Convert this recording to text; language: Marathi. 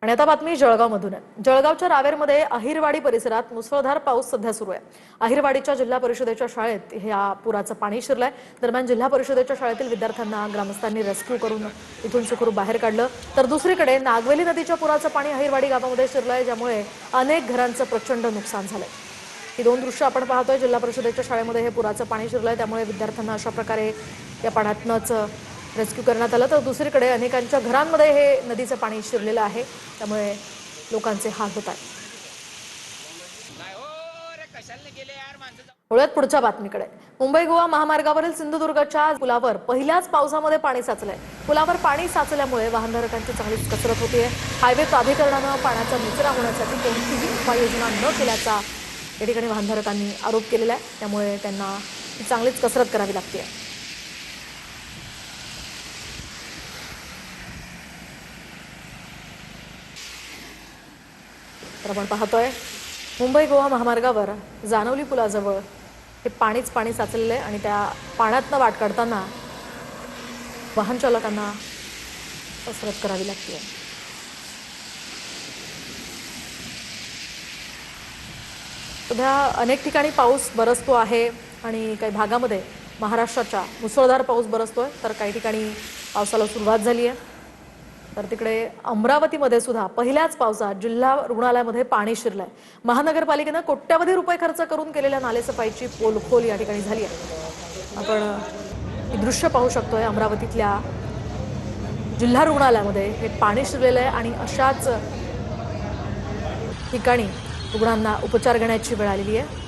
आणि आता बातमी जळगावमधून आहे। जळगावच्या रावेरमध्ये अहिरवाडी परिसरात मुसळधार पाऊस सध्या सुरू आहे। अहिरवाडीच्या जिल्हा परिषदेच्या शाळेत या पुराचं पाणी शिरलंय। दरम्यान जिल्हा परिषदेच्या शाळेतील विद्यार्थ्यांना ग्रामस्थांनी रेस्क्यू करून इथून सुखरूप बाहेर काढलं। तर दुसरीकडे नागवेली नदीच्या पुराचं पाणी अहिरवाडी गावामध्ये शिरलंय, ज्यामुळे अनेक घरांचं प्रचंड नुकसान झालंय। ही दोन दृश्य आपण पाहतोय। जिल्हा परिषदेच्या शाळेमध्ये हे पुराचं पाणी शिरलंय, त्यामुळे विद्यार्थ्यांना अशा प्रकारे या पाण्यातनंच रेस्क्यू करण्यात आलं। तर दुसरीकडे अनेकांच्या घरांमध्ये हे नदीचं पाणी शिरलेलं आहे, त्यामुळे लोकांचे हाल होत आहेत। वळूयात पुढच्या बातमीकडे। मुंबई गोवा महामार्गावरील सिंधुदुर्गच्या पुलावर पहिल्याच पावसामध्ये पाणी साचलंय। पुलावर पाणी साचल्यामुळे वाहनधारकांची चांगलीच कसरत होतीये। हायवे प्राधिकरणानं पाण्याचा निचरा होण्यासाठी कोणतीही उपाययोजना न केल्याचा या ठिकाणी वाहनधारकांनी आरोप केलेला आहे, त्यामुळे त्यांना चांगलीच कसरत करावी लागते। तर आपण पाहतोय मुंबई गोवा महामार्गावर जानवली पुलाजवळ हे पाणी साचलेलं आहे आणि त्या पाण्यातनं वाट काढताना वाहन चालकांना कसरत करावी लागते। सध्या अनेक ठिकाणी पाऊस बरसतो आहे आणि काही भागामध्ये महाराष्ट्राच्या मुसळधार पाऊस बरसतोय, तर काही ठिकाणी पावसाला सुरुवात झाली आहे। तर तिकडे अमरावतीमध्ये सुद्धा पहिल्याच पावसात जिल्हा रुग्णालयामध्ये पाणी शिरलंय। महानगरपालिकेने कोट्यवधी रुपये खर्च करून केलेल्या नालेसफाईची पोलखोल या ठिकाणी झाली आहे। आपण ही दृश्य पाहू शकतोय। अमरावतीतल्या जिल्हा रुग्णालयामध्ये हे पाणी शिरलेलं आहे आणि अशाच ठिकाणी रुग्णांना उपचार घेण्याची वेळ आलेली आहे।